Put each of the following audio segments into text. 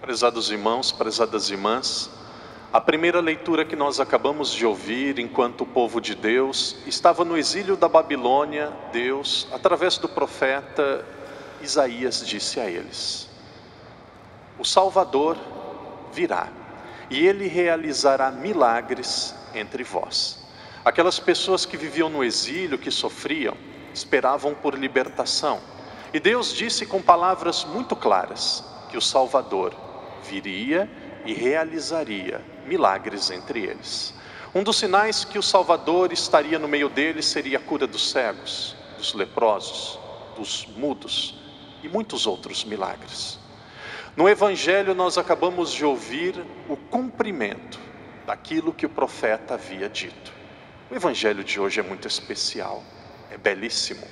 Prezados irmãos, prezadas irmãs, a primeira leitura que nós acabamos de ouvir enquanto o povo de Deus estava no exílio da Babilônia, Deus, através do profeta Isaías, disse a eles: o Salvador virá e ele realizará milagres entre vós. Aquelas pessoas que viviam no exílio, que sofriam, esperavam por libertação. E Deus disse com palavras muito claras que o Salvador viria e realizaria milagres entre eles. Um dos sinais que o Salvador estaria no meio deles seria a cura dos cegos, dos leprosos, dos mudos e muitos outros milagres. No Evangelho nós acabamos de ouvir o cumprimento daquilo que o profeta havia dito. O Evangelho de hoje é muito especial, é belíssimo.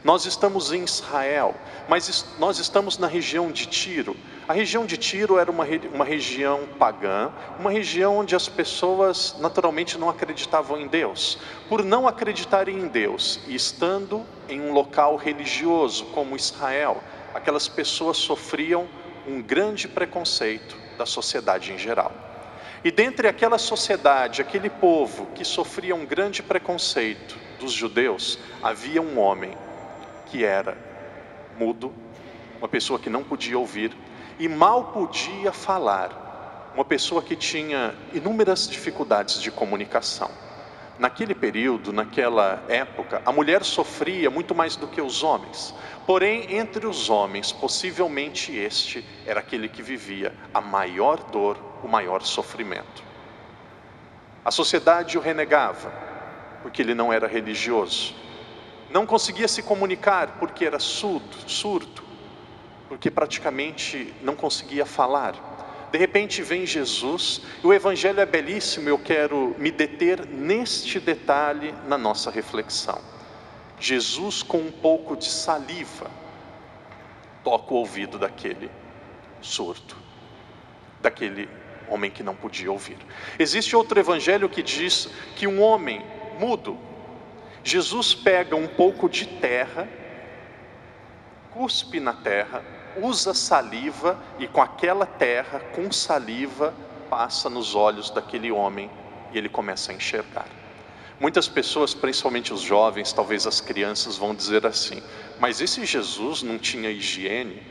Nós estamos em Israel, mas nós estamos na região de Tiro. A região de Tiro era uma região pagã, uma região onde as pessoas naturalmente não acreditavam em Deus. Por não acreditarem em Deus e estando em um local religioso como Israel, aquelas pessoas sofriam um grande preconceito da sociedade em geral. E dentre aquela sociedade, aquele povo que sofria um grande preconceito dos judeus, havia um homem que era mudo, uma pessoa que não podia ouvir e mal podia falar, uma pessoa que tinha inúmeras dificuldades de comunicação. Naquele período, naquela época, a mulher sofria muito mais do que os homens. Porém, entre os homens, possivelmente este era aquele que vivia a maior dor, o maior sofrimento. A sociedade o renegava, porque ele não era religioso. Não conseguia se comunicar porque era surdo, porque praticamente não conseguia falar. De repente vem Jesus, e o Evangelho é belíssimo, eu quero me deter neste detalhe na nossa reflexão. Jesus, com um pouco de saliva, toca o ouvido daquele surdo, daquele homem que não podia ouvir. Existe outro Evangelho que diz que um homem mudo, Jesus pega um pouco de terra, cuspe na terra, usa saliva e com aquela terra, com saliva, passa nos olhos daquele homem e ele começa a enxergar. Muitas pessoas, principalmente os jovens, talvez as crianças, vão dizer assim: mas esse Jesus não tinha higiene?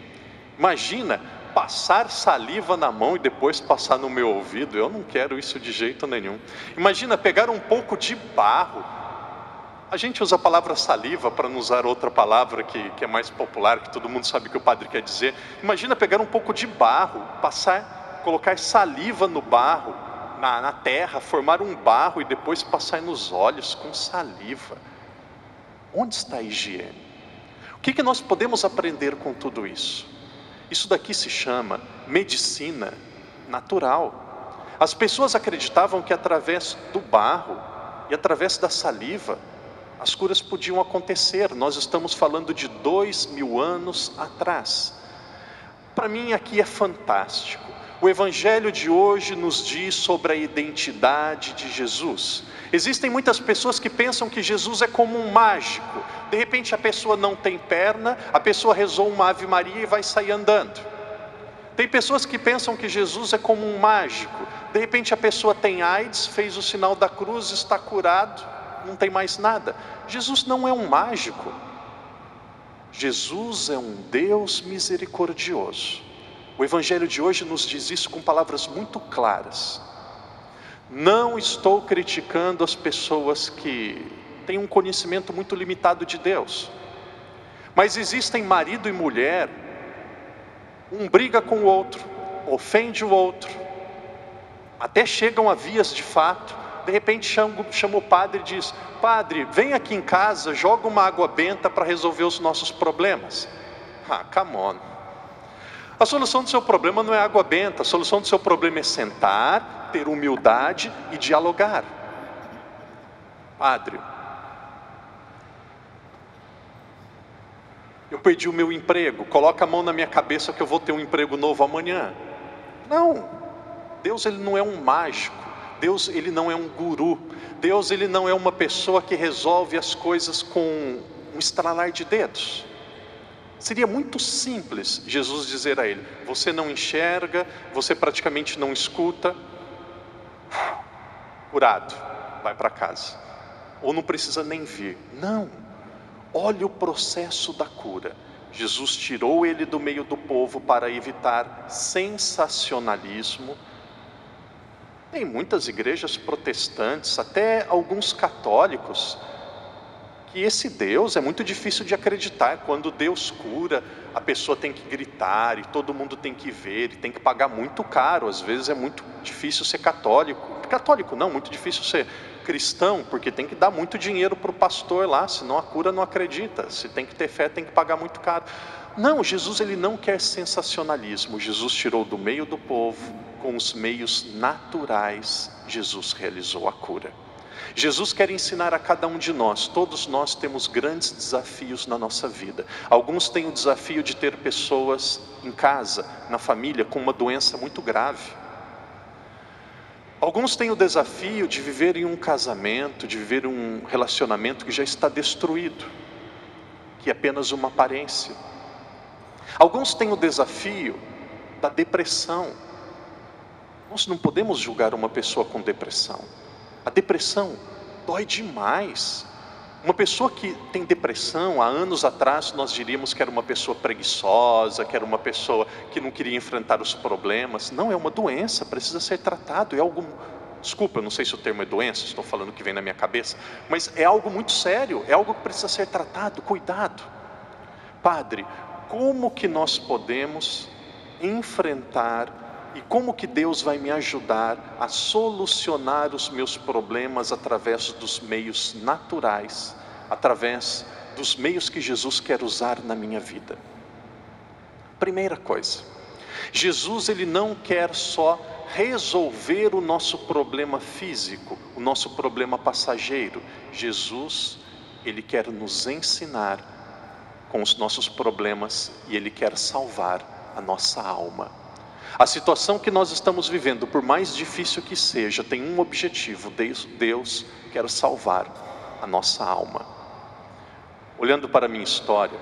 Imagina passar saliva na mão e depois passar no meu ouvido. Eu não quero isso de jeito nenhum. Imagina pegar um pouco de barro. A gente usa a palavra saliva para não usar outra palavra que é mais popular, que todo mundo sabe o que o padre quer dizer. Imagina pegar um pouco de barro, colocar saliva no barro, na terra, formar um barro e depois passar nos olhos com saliva. Onde está a higiene? O que nós podemos aprender com tudo isso? Isso daqui se chama medicina natural. As pessoas acreditavam que através do barro e através da saliva as curas podiam acontecer. Nós estamos falando de 2000 anos atrás. Para mim aqui é fantástico. O Evangelho de hoje nos diz sobre a identidade de Jesus. Existem muitas pessoas que pensam que Jesus é como um mágico. De repente a pessoa não tem perna, a pessoa rezou uma Ave Maria e vai sair andando. Tem pessoas que pensam que Jesus é como um mágico. De repente a pessoa tem AIDS, fez o sinal da cruz, está curado, não tem mais nada. Jesus não é um mágico. Jesus é um Deus misericordioso. O Evangelho de hoje nos diz isso com palavras muito claras. Não estou criticando as pessoas que têm um conhecimento muito limitado de Deus. Mas existem marido e mulher, um briga com o outro, ofende o outro, até chegam a vias de fato. De repente chama o padre e diz: padre, vem aqui em casa, joga uma água benta para resolver os nossos problemas. Come on. A solução do seu problema não é água benta, a solução do seu problema é sentar, ter humildade e dialogar. Padre, eu perdi o meu emprego, coloca a mão na minha cabeça que eu vou ter um emprego novo amanhã. Não, Deus ele não é um mágico, Deus ele não é um guru, Deus ele não é uma pessoa que resolve as coisas com um estralar de dedos. Seria muito simples Jesus dizer a ele: você não enxerga, você praticamente não escuta, curado, vai para casa. Ou não precisa nem vir. Não, olha o processo da cura. Jesus tirou ele do meio do povo para evitar sensacionalismo. Tem muitas igrejas protestantes, até alguns católicos, que esse Deus é muito difícil de acreditar. Quando Deus cura, a pessoa tem que gritar e todo mundo tem que ver, e tem que pagar muito caro. Às vezes é muito difícil ser católico. Católico não, muito difícil ser cristão, porque tem que dar muito dinheiro para o pastor lá, senão a cura não acredita. Se tem que ter fé, tem que pagar muito caro. Não, Jesus ele não quer sensacionalismo. Jesus tirou do meio do povo, com os meios naturais, Jesus realizou a cura. Jesus quer ensinar a cada um de nós. Todos nós temos grandes desafios na nossa vida. Alguns têm o desafio de ter pessoas em casa, na família, com uma doença muito grave. Alguns têm o desafio de viver em um casamento, de viver um relacionamento que já está destruído, que é apenas uma aparência. Alguns têm o desafio da depressão. Nós não podemos julgar uma pessoa com depressão. A depressão dói demais. Uma pessoa que tem depressão, há anos atrás nós diríamos que era uma pessoa preguiçosa, que era uma pessoa que não queria enfrentar os problemas. Não, é uma doença, precisa ser tratado. É algo, desculpa, eu não sei se o termo é doença, estou falando o que vem na minha cabeça, mas é algo muito sério, é algo que precisa ser tratado, cuidado. Padre, como que nós podemos enfrentar e como que Deus vai me ajudar a solucionar os meus problemas através dos meios naturais, através dos meios que Jesus quer usar na minha vida? Primeira coisa, Jesus ele não quer só resolver o nosso problema físico, o nosso problema passageiro. Jesus, ele quer nos ensinar com os nossos problemas e ele quer salvar a nossa alma. A situação que nós estamos vivendo, por mais difícil que seja, tem um objetivo: Deus quer salvar a nossa alma. Olhando para a minha história,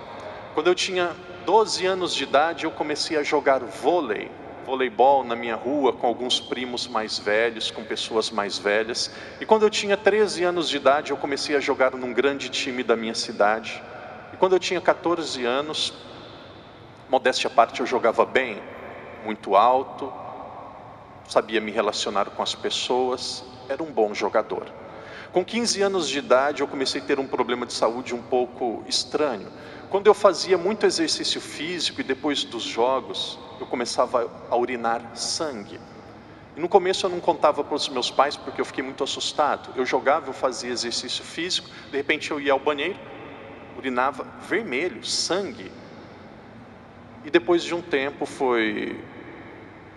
quando eu tinha 12 anos de idade, eu comecei a jogar voleibol na minha rua, com alguns primos mais velhos, com pessoas mais velhas. E quando eu tinha 13 anos de idade, eu comecei a jogar num grande time da minha cidade. E quando eu tinha 14 anos, modéstia à parte, eu jogava bem, muito alto, sabia me relacionar com as pessoas, era um bom jogador. Com 15 anos de idade eu comecei a ter um problema de saúde um pouco estranho. Quando eu fazia muito exercício físico e depois dos jogos, eu começava a urinar sangue. E no começo eu não contava para os meus pais porque eu fiquei muito assustado. Eu jogava, eu fazia exercício físico, de repente eu ia ao banheiro, urinava vermelho, sangue. E depois de um tempo foi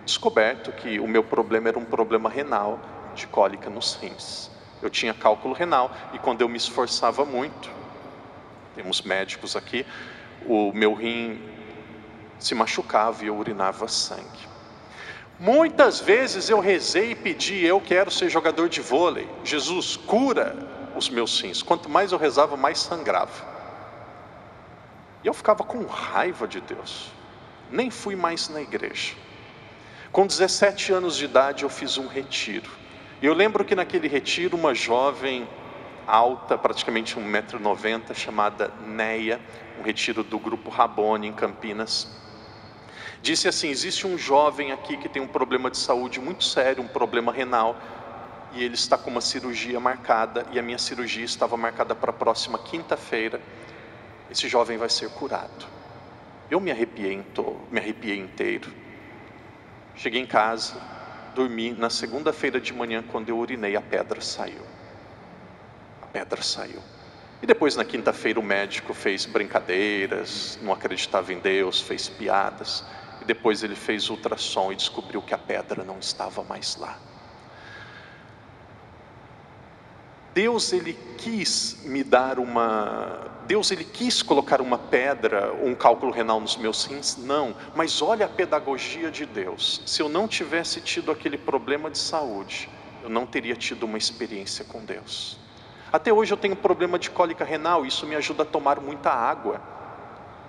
descoberto que o meu problema era um problema renal, de cólica nos rins. Eu tinha cálculo renal e quando eu me esforçava muito, temos médicos aqui, o meu rim se machucava e eu urinava sangue. Muitas vezes eu rezei e pedi: eu quero ser jogador de vôlei, Jesus, cura os meus rins. Quanto mais eu rezava, mais sangrava. E eu ficava com raiva de Deus. Nem fui mais na igreja. Com 17 anos de idade eu fiz um retiro. E eu lembro que naquele retiro uma jovem alta, praticamente 1,90 m, chamada Neia, um retiro do grupo Rabone em Campinas, disse assim: existe um jovem aqui que tem um problema de saúde muito sério, um problema renal, e ele está com uma cirurgia marcada, e a minha cirurgia estava marcada para a próxima quinta-feira. Esse jovem vai ser curado. Eu me arrepiei inteiro. Cheguei em casa, dormi. Na segunda-feira de manhã, quando eu urinei, a pedra saiu. A pedra saiu. E depois na quinta-feira o médico fez brincadeiras, não acreditava em Deus, fez piadas. E depois ele fez ultrassom e descobriu que a pedra não estava mais lá. Deus ele quis colocar uma pedra, um cálculo renal nos meus rins? Não, mas olha a pedagogia de Deus. Se eu não tivesse tido aquele problema de saúde, eu não teria tido uma experiência com Deus. Até hoje eu tenho problema de cólica renal, isso me ajuda a tomar muita água.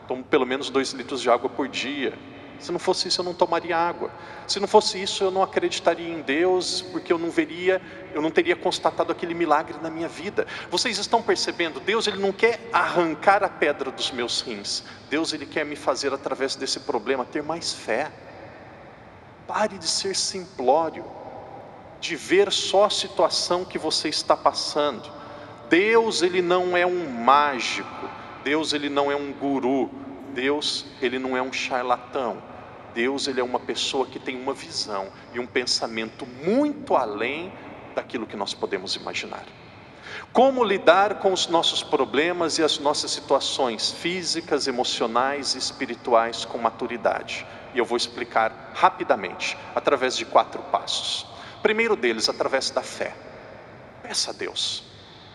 Tomo pelo menos 2 litros de água por dia. Se não fosse isso, eu não tomaria água. Se não fosse isso, eu não acreditaria em Deus, porque eu não teria constatado aquele milagre na minha vida. Vocês estão percebendo? Deus, Ele não quer arrancar a pedra dos meus rins. Deus, Ele quer me fazer, através desse problema, ter mais fé. Pare de ser simplório, de ver só a situação que você está passando. Deus, Ele não é um mágico. Deus, Ele não é um guru. Deus, Ele não é um charlatão. Deus, Ele é uma pessoa que tem uma visão e um pensamento muito além daquilo que nós podemos imaginar. Como lidar com os nossos problemas e as nossas situações físicas, emocionais e espirituais com maturidade? E eu vou explicar rapidamente, através de 4 passos. Primeiro deles, através da fé. Peça a Deus,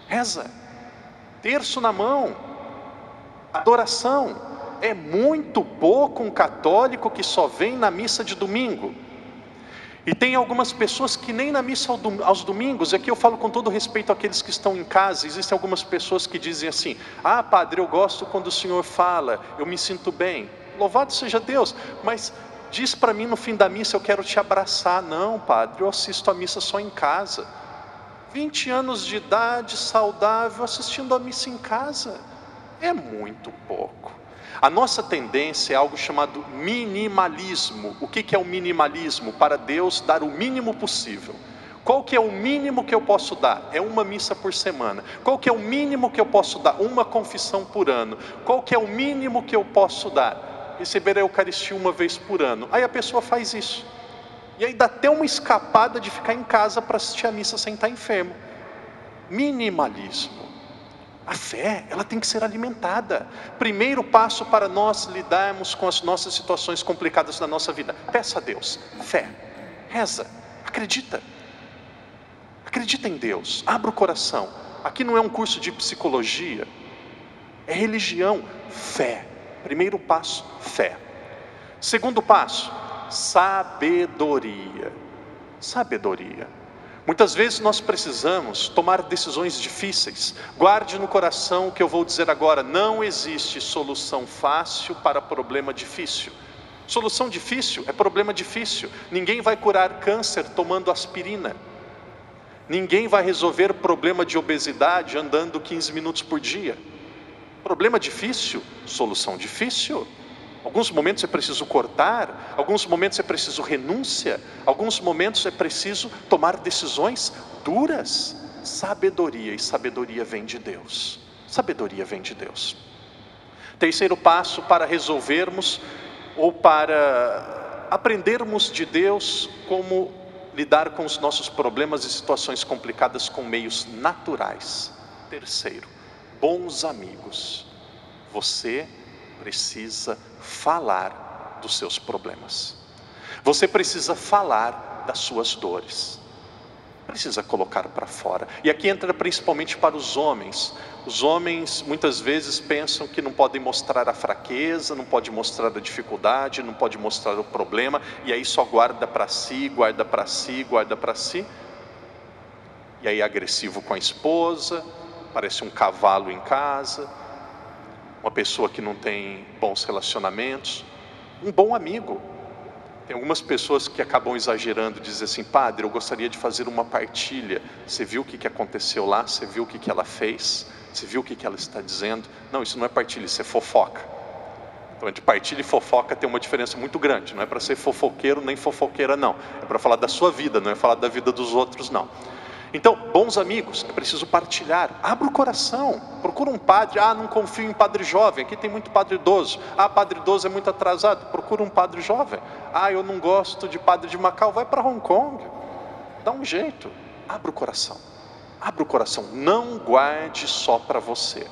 reza, terço na mão, adoração. É muito pouco um católico que só vem na missa de domingo. E tem algumas pessoas que nem na missa aos domingos. Aqui eu falo com todo respeito àqueles que estão em casa. Existem algumas pessoas que dizem assim: ah, padre, eu gosto quando o senhor fala, eu me sinto bem. Louvado seja Deus, mas diz para mim no fim da missa: eu quero te abraçar. Não, padre, eu assisto a missa só em casa. 20 anos de idade, saudável, assistindo a missa em casa. É muito pouco. A nossa tendência é algo chamado minimalismo. O que é o minimalismo? Para Deus dar o mínimo possível. Qual que é o mínimo que eu posso dar? É uma missa por semana. Qual que é o mínimo que eu posso dar? Uma confissão por ano. Qual que é o mínimo que eu posso dar? Receber a Eucaristia uma vez por ano. Aí a pessoa faz isso. E aí dá até uma escapada de ficar em casa para assistir a missa sem estar enfermo. Minimalismo. A fé, ela tem que ser alimentada. Primeiro passo para nós lidarmos com as nossas situações complicadas da nossa vida: peça a Deus, fé, reza, acredita. Acredita em Deus, abra o coração. Aqui não é um curso de psicologia, é religião. Fé, primeiro passo, fé. Segundo passo, sabedoria. Sabedoria. Muitas vezes nós precisamos tomar decisões difíceis. Guarde no coração o que eu vou dizer agora: não existe solução fácil para problema difícil. Solução difícil é problema difícil. Ninguém vai curar câncer tomando aspirina. Ninguém vai resolver problema de obesidade andando 15 minutos por dia. Problema difícil, solução difícil. Alguns momentos é preciso cortar, alguns momentos é preciso renúncia, alguns momentos é preciso tomar decisões duras. Sabedoria, e sabedoria vem de Deus. Sabedoria vem de Deus. Terceiro passo para resolvermos ou para aprendermos de Deus como lidar com os nossos problemas e situações complicadas com meios naturais. Terceiro, bons amigos. Você precisa falar dos seus problemas. Você precisa falar das suas dores. Precisa colocar para fora. E aqui entra principalmente para os homens. Os homens muitas vezes pensam que não podem mostrar a fraqueza, não pode mostrar a dificuldade, não pode mostrar o problema, e aí só guarda para si, guarda para si, guarda para si. E aí é agressivo com a esposa, parece um cavalo em casa, uma pessoa que não tem bons relacionamentos. Um bom amigo. Tem algumas pessoas que acabam exagerando, dizem assim: padre, eu gostaria de fazer uma partilha. Você viu o que aconteceu lá? Você viu o que ela fez? Você viu o que ela está dizendo? Não, isso não é partilha, isso é fofoca. Então, entre partilha e fofoca tem uma diferença muito grande. Não é para ser fofoqueiro nem fofoqueira, não. É para falar da sua vida, não é falar da vida dos outros, não. Então, bons amigos, é preciso partilhar. Abra o coração, procura um padre. Ah, não confio em padre jovem, aqui tem muito padre idoso. Ah, padre idoso é muito atrasado, procura um padre jovem. Ah, eu não gosto de padre de Macau, vai para Hong Kong. Dá um jeito, abra o coração. Abra o coração, não guarde só para você.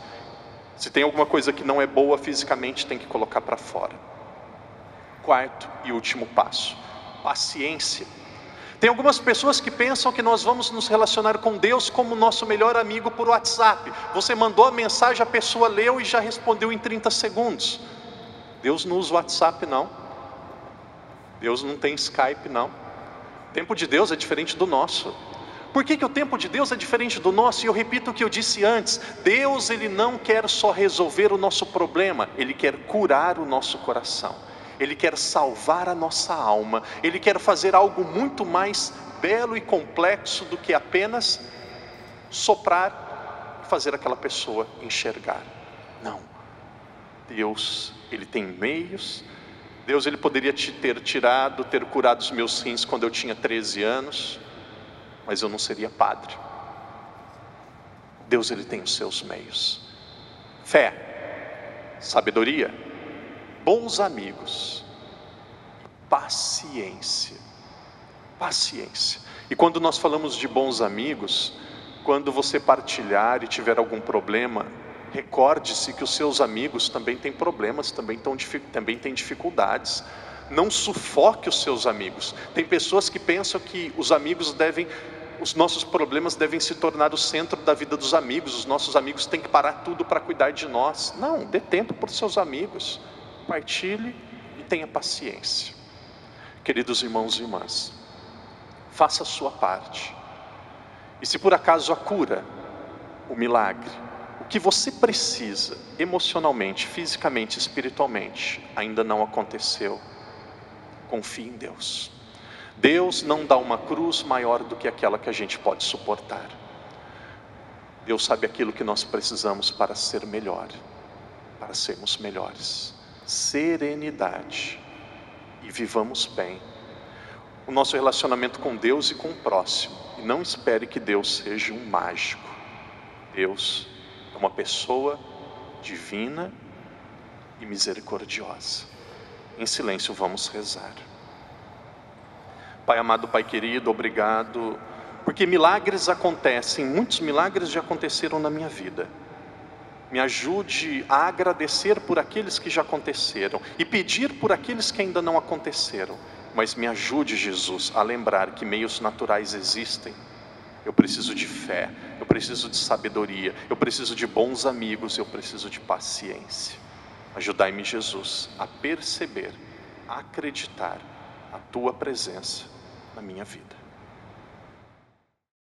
Se tem alguma coisa que não é boa fisicamente, tem que colocar para fora. Quarto e último passo, paciência. Tem algumas pessoas que pensam que nós vamos nos relacionar com Deus como nosso melhor amigo por WhatsApp. Você mandou a mensagem, a pessoa leu e já respondeu em 30 segundos. Deus não usa WhatsApp, não. Deus não tem Skype, não. O tempo de Deus é diferente do nosso. Por que o tempo de Deus é diferente do nosso? E eu repito o que eu disse antes: Deus, Ele não quer só resolver o nosso problema, Ele quer curar o nosso coração, Ele quer salvar a nossa alma, Ele quer fazer algo muito mais belo e complexo do que apenas soprar e fazer aquela pessoa enxergar. Não, Deus, Ele tem meios. Deus, Ele poderia ter curado os meus rins quando eu tinha 13 anos, mas eu não seria padre. Deus, Ele tem os seus meios. Fé, sabedoria, bons amigos, paciência. Paciência. E quando nós falamos de bons amigos, quando você partilhar e tiver algum problema, recorde-se que os seus amigos também têm problemas, também têm dificuldades. Não sufoque os seus amigos. Tem pessoas que pensam que os nossos problemas devem se tornar o centro da vida dos amigos. Os nossos amigos têm que parar tudo para cuidar de nós. Não, dê tempo para os seus amigos. Partilhe e tenha paciência. Queridos irmãos e irmãs, faça a sua parte. E se por acaso a cura, o milagre, o que você precisa emocionalmente, fisicamente, espiritualmente, ainda não aconteceu, confie em Deus. Deus não dá uma cruz maior do que aquela que a gente pode suportar. Deus sabe aquilo que nós precisamos para ser melhor, para sermos melhores. Serenidade, e vivamos bem o nosso relacionamento com Deus e com o próximo. E não espere que Deus seja um mágico. Deus é uma pessoa divina e misericordiosa. Em silêncio vamos rezar. Pai amado, Pai querido, obrigado, porque milagres acontecem, muitos milagres já aconteceram na minha vida. Me ajude a agradecer por aqueles que já aconteceram e pedir por aqueles que ainda não aconteceram. Mas me ajude, Jesus, a lembrar que meios naturais existem. Eu preciso de fé, eu preciso de sabedoria, eu preciso de bons amigos, eu preciso de paciência. Ajudai-me, Jesus, a perceber, a acreditar a Tua presença na minha vida.